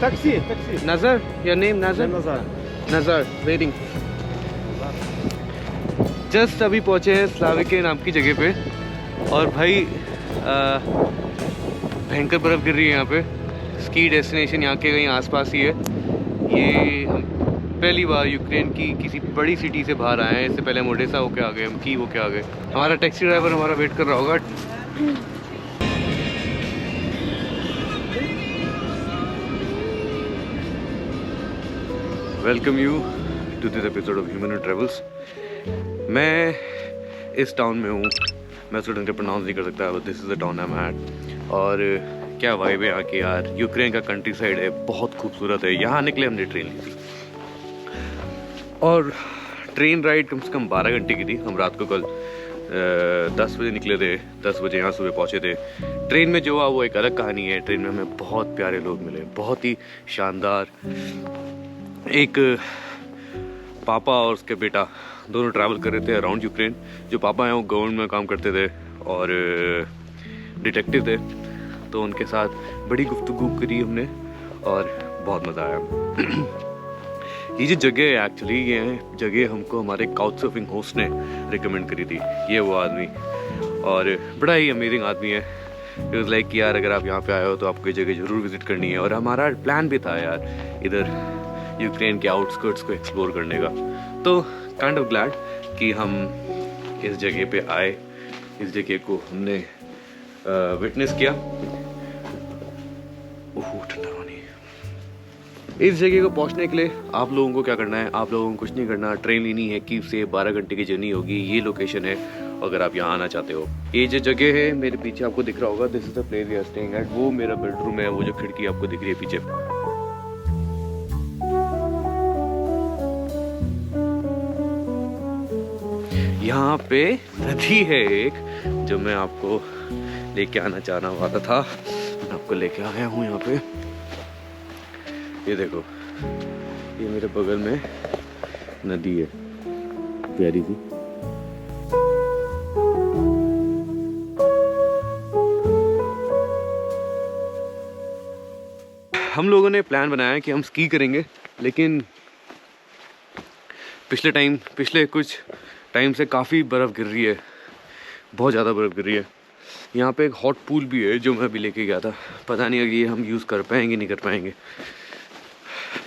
Taxi, taxi. Nazar, your name Nazar? Nazar. Nazar, waiting. Just अभी पहुँचे हैं स्लाविके नाम की जगह पे और भाई भयंकर बर्फ़ गिर रही है यहाँ पे। स्की डेस्टिनेशन यहाँ के कहीं आसपास ही है। ये हम पहली बार यूक्रेन की किसी बड़ी सिटी से बाहर आए हैं। इससे पहले हम ओडेसा होके आ गए, हम की होके आ गए। हमारा टैक्सी ड्राइवर हमारा वेट कर रहा होगा। Welcome you to this episode of human travels. मैं इस टाउन में हूँ, मैं उसको ढंग से प्रोनाउंस नहीं कर सकता। This is the town I am at. और क्या वाइब है यहाँ की यार। यूक्रेन का कंट्री साइड है, बहुत खूबसूरत है। यहाँ निकले हमने ट्रेन ली थी और ट्रेन राइड कम से कम 12 घंटे की थी। हम रात को कल 10 बजे निकले थे, 10 बजे यहाँ सुबह पहुँचे थे। ट्रेन में जो हुआ वो एक अलग कहानी है। ट्रेन में हमें बहुत प्यारे लोग मिले, बहुत ही शानदार। एक पापा और उसके बेटा दोनों ट्रैवल कर रहे थे अराउंड यूक्रेन। जो पापा हैं वो गवर्नमेंट में काम करते थे और डिटेक्टिव थे, तो उनके साथ बड़ी गुफ्तगू करी हमने और बहुत मज़ा आया। ये जो जगह है एक्चुअली, ये जगह हमको हमारे काउच सर्फिंग होस्ट ने रिकमेंड करी थी। ये वो आदमी, और बड़ा ही अमेजिंग आदमी है। इट वाज लाइक कि यार अगर आप यहाँ पे आए हो तो आपको ये जगह ज़रूर विज़िट करनी है। और हमारा प्लान भी था यार इधर यूक्रेन के आउटस्कर्ट्स को एक्सप्लोर करने का। तो काइंड ऑफ ग्लैड कि हम इस जगह पे आए, इस जगह को हमने विटनेस किया। ठंडा पानी। इस जगह को पहुंचने के लिए आप लोगों को क्या करना है? आप लोगों को कुछ नहीं करना। ट्रेन लेनी है की से 12 घंटे की जर्नी होगी। ये लोकेशन है अगर आप यहाँ आना चाहते हो। ये जो जगह है मेरे पीछे आपको दिख रहा होगा, this is the place we are staying at. वो मेरा बेडरूम है, वो जो खिड़की आपको दिख रही है पीछे। यहाँ पे नदी है एक, जो मैं आपको लेके आना चाहना वाला था। मैं आपको लेके आया हूँ यहाँ पे। ये देखो, ये मेरे बगल में नदी है, प्यारी सी। हम लोगों ने प्लान बनाया कि हम स्की करेंगे, लेकिन पिछले कुछ टाइम से काफ़ी बर्फ़ गिर रही है, बहुत ज़्यादा बर्फ़ गिर रही है। यहाँ पे एक हॉट पूल भी है जो मैं अभी लेके गया था। पता नहीं अगर ये हम यूज़ कर पाएंगे नहीं कर पाएंगे।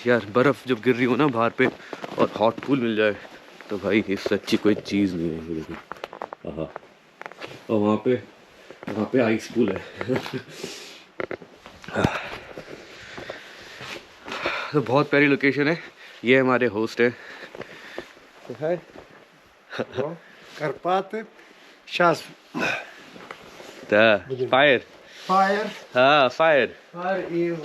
यार बर्फ़ जब गिर रही हो ना बाहर पे और हॉट पूल मिल जाए तो भाई इससे अच्छी कोई चीज़ नहीं है। देखो हाँ, और वहाँ पे आइस पूल है। तो बहुत प्यारी लोकेशन है। ये हमारे होस्ट है। तो है Карпати. Сейчас. Да, fire. Fire. हाँ, fire. Fire и...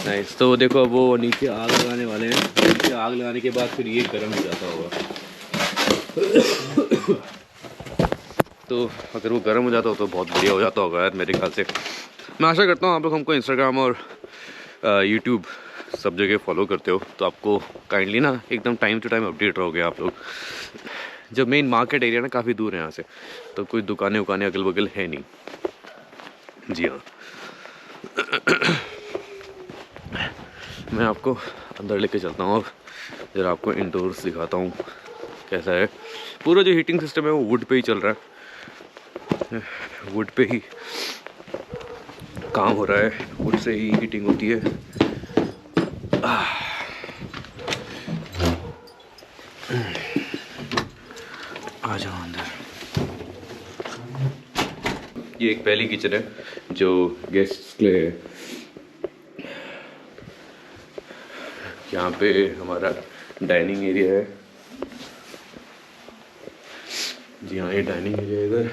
nice. तो देखो वो नीचे आग लगाने वाले हैं। नीचे आग लगाने के बाद फिर ये गर्म हो जाता होगा। तो अगर वो गर्म हो जाता हो तो बहुत बढ़िया हो जाता होगा यार मेरे ख्याल से। मैं आशा करता हूँ आप लोग हमको इंस्टाग्राम और यूट्यूब सब जगह फॉलो करते हो, तो आपको काइंडली ना एकदम टाइम टू टाइम अपडेट रहोगे आप लोग। जब मेन मार्केट एरिया ना काफ़ी दूर है यहाँ से, तो कोई दुकानें अगल बगल है नहीं। जी हाँ। मैं आपको अंदर लेके चलता हूँ। अब जरा आपको इंडोर्स दिखाता हूँ कैसा है। पूरा जो हीटिंग सिस्टम है वो वुड पे ही चल रहा है। वुड पे ही काम हो रहा है, वुड से ही हीटिंग होती है। आ जाओ अंदर। ये एक पहली किचन है जो गेस्ट्स के लिए है। यहाँ पे हमारा डाइनिंग एरिया है। जी हाँ, ये डाइनिंग एरिया इधर।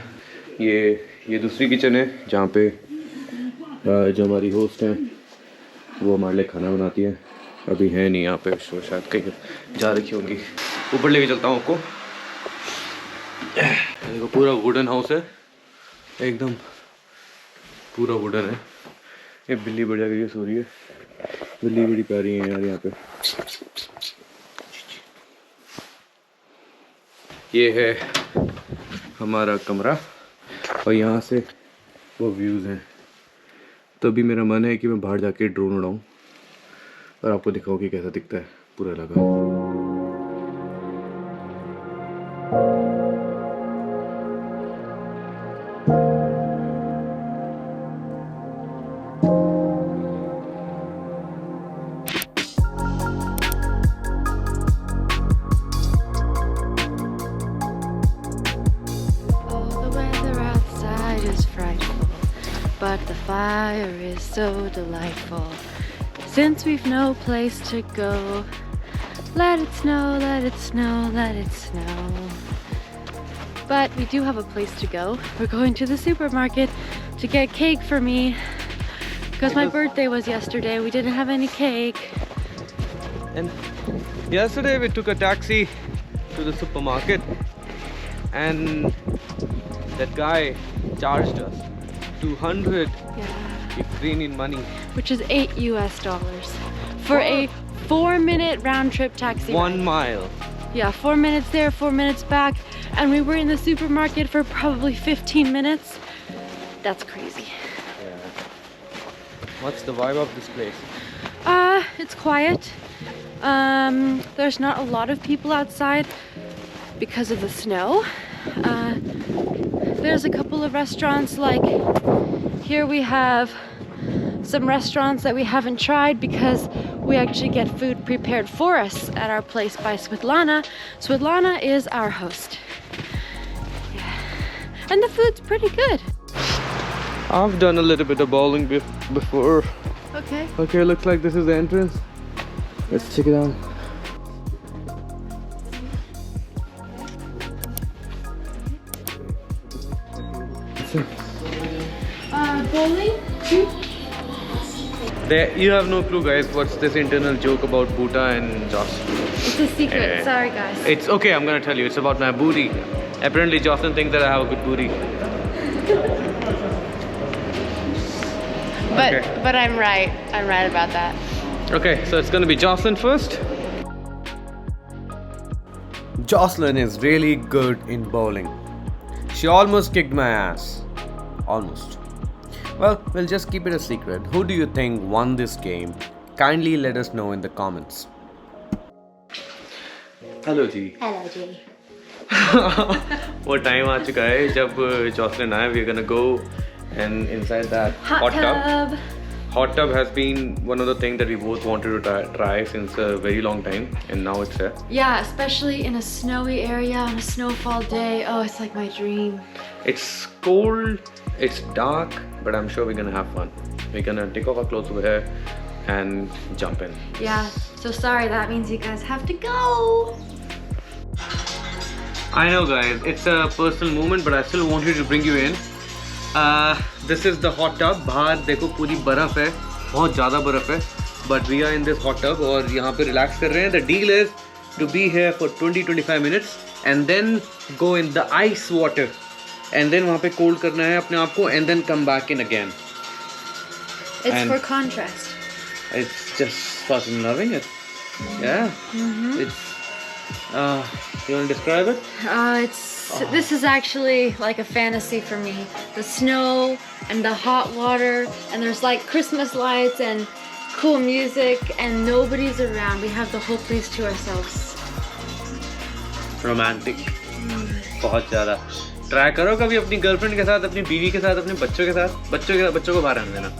ये दूसरी किचन है जहाँ पे जो हमारी होस्ट हैं वो हमारे लिए खाना बनाती है। अभी है नहीं यहाँ पे, तो शायद कहीं जा रखी होंगी। ऊपर लेके चलता हूँ आपको। देखो पूरा वुडन हाउस है, एकदम पूरा वुडन है। ये बिल्ली बढ़िया करके सो रही है। बिल्ली बड़ी प्यारी है यार यहाँ पे। ये है हमारा कमरा और यहाँ से वो व्यूज़ हैं तो अभी मेरा मन है कि मैं बाहर जाके ड्रोन उड़ाऊँ और आपको दिखाऊँ कि कैसा दिखता है पूरा इलाका। But the fire is so delightful. Since we've no place to go, let it snow, let it snow, let it snow. But we do have a place to go. We're going to the supermarket to get cake for me because my birthday was yesterday. We didn't have any cake. And yesterday we took a taxi to the supermarket and that guy charged us 200 Ukrainian money, which is $8 US for a 4-minute round trip taxi 1 ride. mile. Yeah, 4 minutes there, 4 minutes back, and we were in the supermarket for probably 15 minutes. That's crazy. Yeah. What's the vibe of this place? It's quiet. There's not a lot of people outside because of the snow. There's a couple of restaurants, like here we have some restaurants that we haven't tried because we actually get food prepared for us at our place by Svetlana. Svetlana is our host. Yeah. And the food's pretty good. I've done a little bit of bowling before. Okay. Okay, looks like this is the entrance. Let's check it out. Bowling? You have no clue, guys, what's this internal joke about Bhuta and Joslyn. It's a secret, sorry guys. It's okay, I'm gonna tell you. It's about my booty. Apparently Joslyn thinks that I have a good booty. But I'm right. I'm right about that. Okay, so it's gonna be Joslyn first. Joslyn is really good in bowling. She almost kicked my ass. Almost. Well, we'll just keep it a secret. Who do you think won this game? Kindly let us know in the comments. Hello जी. Hello G. वो time आ चुका है जब Joslyn आए. We're gonna go and inside that hot tub. Hot tub has been one of the things that we both wanted to try since a very long time, and now it's here. Yeah, especially in a snowy area on a snowfall day. Oh, it's like my dream. It's cold, it's dark, but I'm sure we're gonna have fun. We're gonna take off our clothes over here and jump in. Yeah, so sorry, that means you guys have to go. I know, guys, it's a personal moment, but I still wanted to bring you in. This is the hot tub. बाहर देखो पूरी बर्फ है, बहुत ज़्यादा बर्फ है. But we are in this hot tub और यहाँ पे relax कर रहे हैं. The deal is to be here for 20-25 minutes and then go in the ice water and then वहाँ पे cold करना है अपने आप को and then come back in again. It's And for contrast. It's just fucking loving it. Yeah. It's. You want to describe it? This is actually like a fantasy for me. The snow and the hot water, and there's like Christmas lights and cool music, and nobody's around. We have the whole place to ourselves. Romantic. बहुत ज़्यादा. Try करो कभी अपनी girlfriend के साथ, अपनी बीवी के साथ, अपने बच्चों के साथ. बच्चों को बाहर आने देना.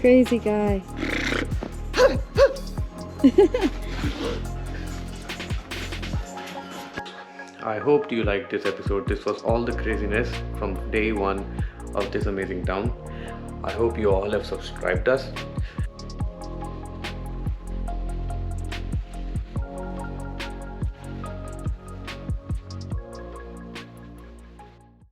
Crazy guy. I hope you liked this episode. This was all the craziness from day one of this amazing town. I hope you all have subscribed us.